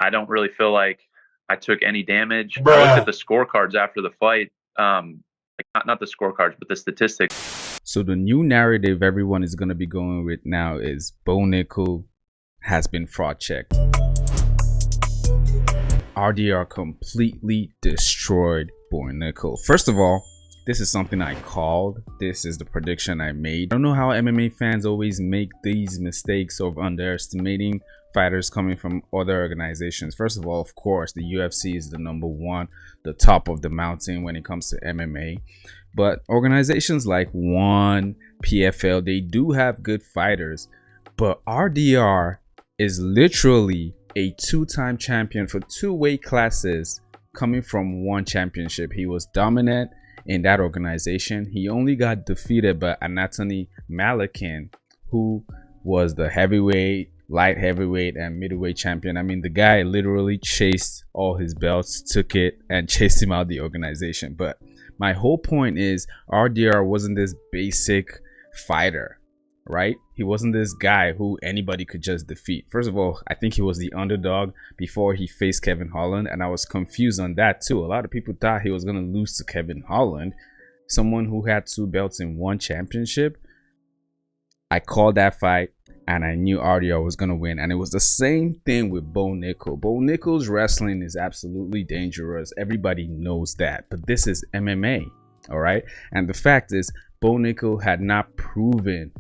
I don't really feel like I took any damage. I looked at Bruh. the scorecards after the fight. Like not the scorecards, but the statistics. So the new narrative everyone is going to be going with now is Bo Nickel has been fraud checked. RDR completely destroyed Bo Nickel. First of all, this is something I called. This is the prediction I made. I don't know how MMA fans always make these mistakes of underestimating fighters coming from other organizations. First of all, of course, the UFC is the number one, the top of the mountain when it comes to MMA. But organizations like ONE, PFL, they do have good fighters. But RDR is literally a two-time champion for two weight classes coming from one championship. He was dominant in that organization. He only got defeated by Anthony Malakin, who was the heavyweight, light heavyweight, and middleweight champion. I mean, the guy literally chased all his belts, took it, and chased him out of the organization. But my whole point is RDR wasn't this basic fighter, right? He wasn't this guy who anybody could just defeat. First of all, I think he was the underdog before he faced Kevin Holland, and I was confused on that too. A lot of people thought he was going to lose to Kevin Holland, someone who had two belts in one championship. I called that fight, and I knew RDR was going to win. And it was the same thing with Bo Nickel. Bo Nickel's wrestling is absolutely dangerous. Everybody knows that. But this is MMA, all right? And the fact is, Bo Nickel had not proven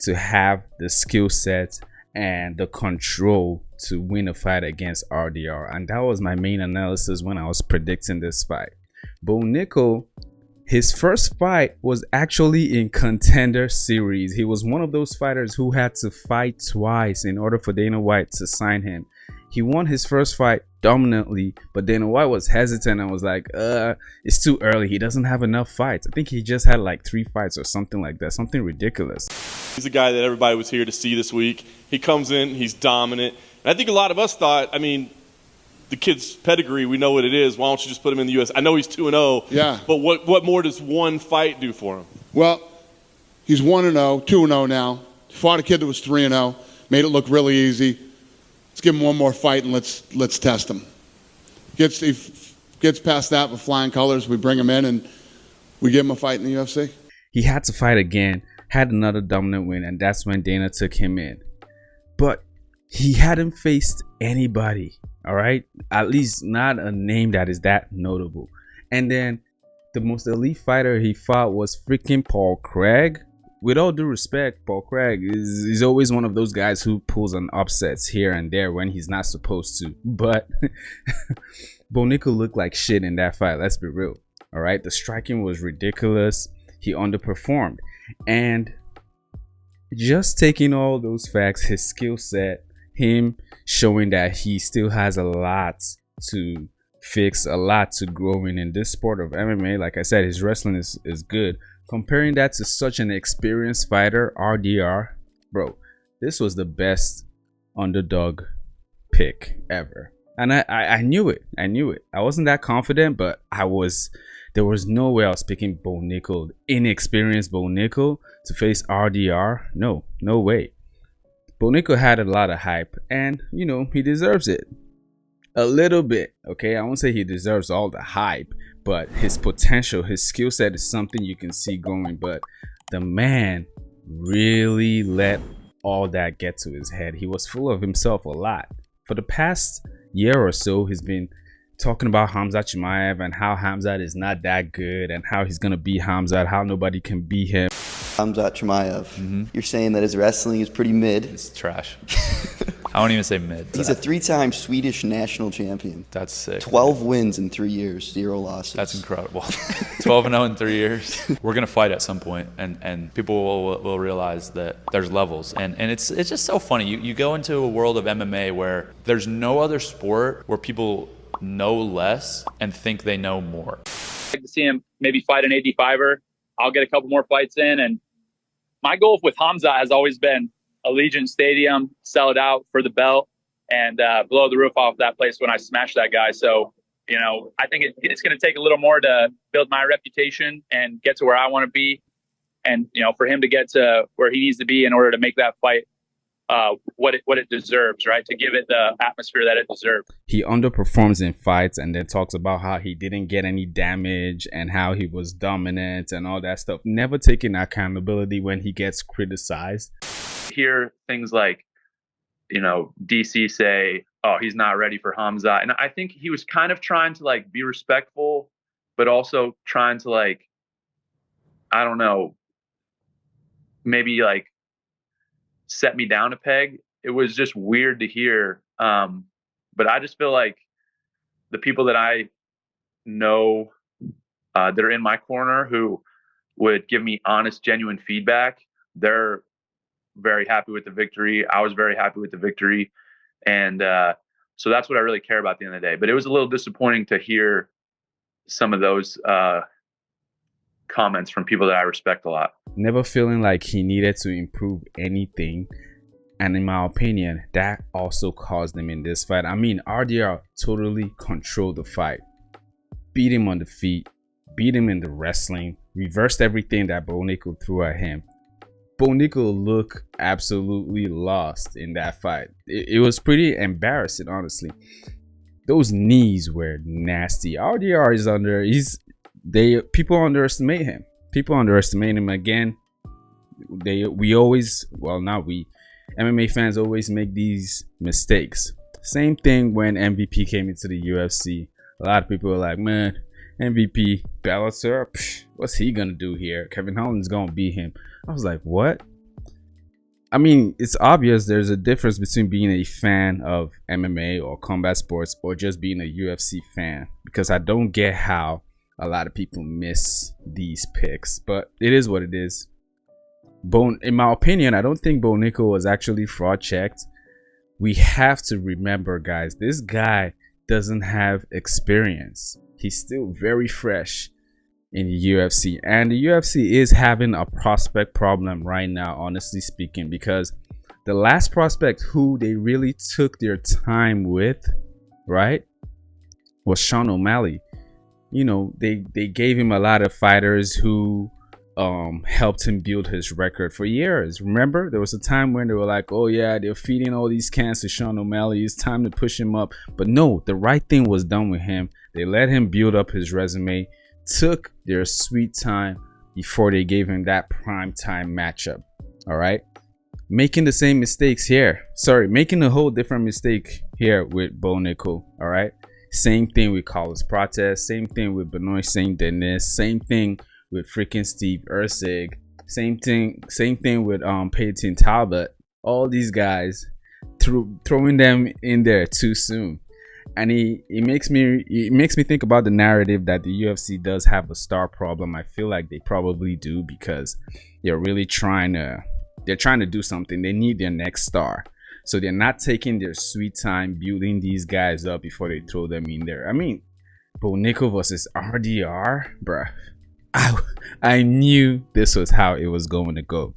to have the skill set and the control to win a fight against RDR. And that was my main analysis when I was predicting this fight. Bo Nickel, his first fight was actually in Contender Series. He was one of those fighters who had to fight twice in order for Dana White to sign him. He won his first fight dominantly, but Dana White was hesitant and was like, it's too early. He doesn't have enough fights. I think he just had like 3 fights or something like that, something ridiculous. He's a guy that everybody was here to see this week. He comes in, he's dominant. And I think a lot of us thought, I mean, the kid's pedigree, we know what it is. Why don't you just put him in the U.S.? I know he's 2-0. Yeah. But what more does one fight do for him? Well, he's 1-0, 2-0 now. Fought a kid that was 3-0, made it look really easy. Let's give him one more fight and let's test him. He gets past that with flying colors. We bring him in and we give him a fight in the UFC. He had to fight again, had another dominant win, and that's when Dana took him in. But he hadn't faced anybody, all right? At least not a name that is that notable. And then the most elite fighter he fought was freaking Paul Craig. With all due respect, Paul Craig is always one of those guys who pulls on upsets here and there when he's not supposed to. But Bo Nickel looked like shit in that fight, let's be real. All right, the striking was ridiculous. He underperformed. And just taking all those facts, his skill set, him showing that he still has a lot to fix, a lot to grow in this sport of MMA. Like I said, his wrestling is good. Comparing that to such an experienced fighter, RDR, bro, this was the best underdog pick ever. And I knew it. I knew it. I wasn't that confident, but there was no way I was picking Bo Nickel, inexperienced Bo Nickel, to face RDR. No way. Bo Nickel had a lot of hype, and you know, he deserves it a little bit. Okay, I won't say he deserves all the hype, but his potential, his skill set is something you can see growing. But the man really let all that get to his head. He was full of himself a lot. For the past year or so, he's been talking about Khamzat Chimaev and how Khamzat is not that good and how he's gonna beat Khamzat, how nobody can beat him. Khamzat Chimaev. You're saying that his wrestling is pretty mid. It's trash. I won't even say mid. He's a 3-time Swedish national champion. That's sick. 12 wins in 3 years, 0 losses. That's incredible. 12-0 in 3 years. We're gonna fight at some point, and people will realize that there's levels, and it's just so funny. You go into a world of MMA where there's no other sport where people know less and think they know more. I'd like to see him maybe fight an 85er. I'll get a couple more fights in, and my goal with Khamzat has always been Allegiant Stadium, sell it out for the belt, and blow the roof off that place when I smash that guy. So, you know, I think it's going to take a little more to build my reputation and get to where I want to be. And, you know, for him to get to where he needs to be in order to make that fight what it deserves, right? To give it the atmosphere that it deserves. He underperforms in fights and then talks about how he didn't get any damage and how he was dominant and all that stuff, never taking accountability when he gets criticized. Hear things like, DC say, oh, he's not ready for Hamza. And I think he was kind of trying to like be respectful, but also trying to like, I don't know, maybe like set me down a peg. It was just weird to hear. But I just feel like the people that I know that are in my corner who would give me honest, genuine feedback, they're very happy with the victory. I was very happy with the victory. And so that's what I really care about at the end of the day. But it was a little disappointing to hear some of those comments from people that I respect a lot. Never feeling like he needed to improve anything. And in my opinion, that also caused him in this fight. I mean, RDR totally controlled the fight. Beat him on the feet, beat him in the wrestling, reversed everything that Bo Nickal threw at him. Bo Nickal looked absolutely lost in that fight. It was pretty embarrassing, honestly. Those knees were nasty. RDR is people underestimate him. People underestimate him again. MMA fans always make these mistakes. Same thing when MVP came into the UFC. A lot of people were like, man, MVP, Bellator, what's he gonna do here? Kevin Holland's gonna beat him. I was like, what? I mean, it's obvious there's a difference between being a fan of MMA or combat sports or just being a UFC fan, because I don't get how a lot of people miss these picks, but it is what it is. In my opinion, I don't think Bo Nickal was actually fraud checked. We have to remember, guys, this guy doesn't have experience. He's still very fresh in the UFC, and the UFC is having a prospect problem right now, honestly speaking, because the last prospect who they really took their time with, right, was Sean O'Malley. They gave him a lot of fighters who helped him build his record for years. Remember, there was a time when they were like, oh yeah, they're feeding all these cans to Sean O'Malley, it's time to push him up. But no, the right thing was done with him. They let him build up his resume, took their sweet time before they gave him that prime time matchup. All right, making the same mistakes here, making a whole different mistake here with Bo Nickal. All right, same thing with Carlos Prates, same thing with Benoit Saint Denis, same thing with freaking Steve Erceg, same thing with Peyton Talbot. All these guys throwing them in there too soon. And it makes me think about the narrative that the UFC does have a star problem. I feel like they probably do, because they're really trying to do something. They need their next star, so they're not taking their sweet time building these guys up before they throw them in there. I mean, Bo Nickal versus RDR, bruh. I knew this was how it was going to go.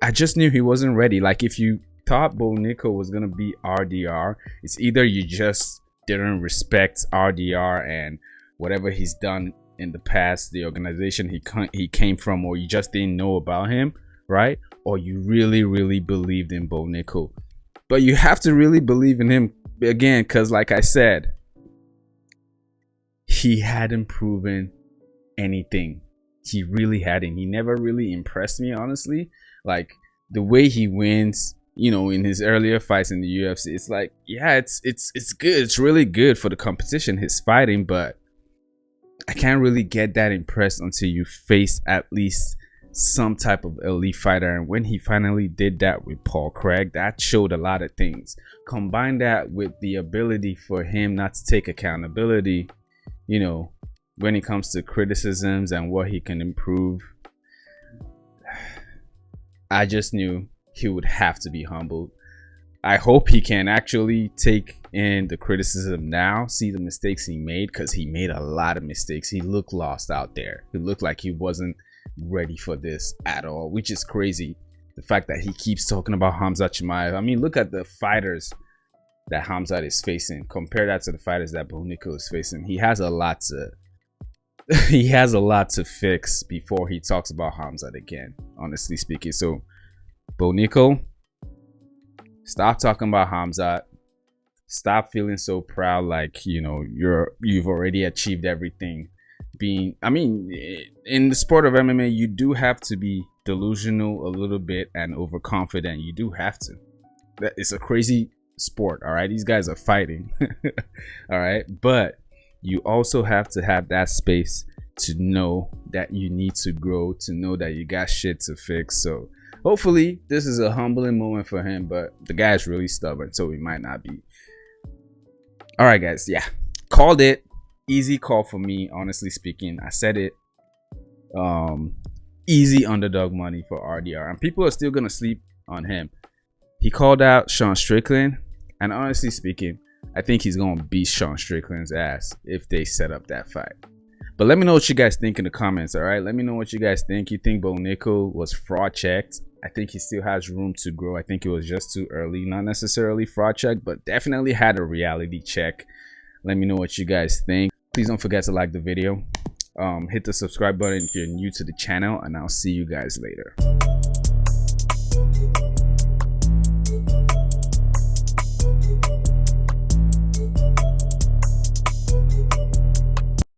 I just knew he wasn't ready. Like, if you thought Bo Nickal was gonna be RDR, it's either you just didn't respect RDR and whatever he's done in the past, the organization he came from, or you just didn't know about him, right? Or you really believed in Bo Nickal. But you have to really believe in him again, because like I said, he hadn't proven anything. He really hadn't. He never really impressed me, honestly. Like, the way he wins, in his earlier fights in the UFC, it's like, yeah, it's good. It's really good for the competition he's fighting, but I can't really get that impressed until you face at least some type of elite fighter. And when he finally did that with Paul Craig, that showed a lot of things. Combine that with the ability for him not to take accountability, when it comes to criticisms and what he can improve. I just knew he would have to be humbled. I hope he can actually take in the criticism now, see the mistakes he made, because he made a lot of mistakes. He looked lost out there. He looked like he wasn't ready for this at all, which is crazy. The fact that he keeps talking about Khamzat Chimaev. I mean, look at the fighters that Khamzat is facing. Compare that to the fighters that Bo Nickal is facing. He has a lot to fix before he talks about Khamzat again, honestly speaking. So Bo Nickal, Stop talking about Khamzat. Stop feeling so proud like, you know, you've already achieved everything. I mean, in the sport of MMA, you do have to be delusional a little bit and overconfident. You do have to. It's a crazy sport, all right? These guys are fighting, all right? But you also have to have that space to know that you need to grow, to know that you got shit to fix. So hopefully this is a humbling moment for him, but the guy's really stubborn, so he might not be. All right, guys. Yeah, called it. Easy call for me, honestly speaking. I said it. Easy underdog money for RDR, and people are still gonna sleep on him. He called out Sean Strickland, and honestly speaking, I think he's gonna beat Sean Strickland's ass if they set up that fight. But let me know what you guys think in the comments. All right, let me know what you guys think. You think Bo Nickal was fraud checked? I think he still has room to grow. I think it was just too early, not necessarily fraud check, but definitely had a reality check. Let me know what you guys think. Please don't forget to like the video. Hit the subscribe button if you're new to the channel, and I'll see you guys later.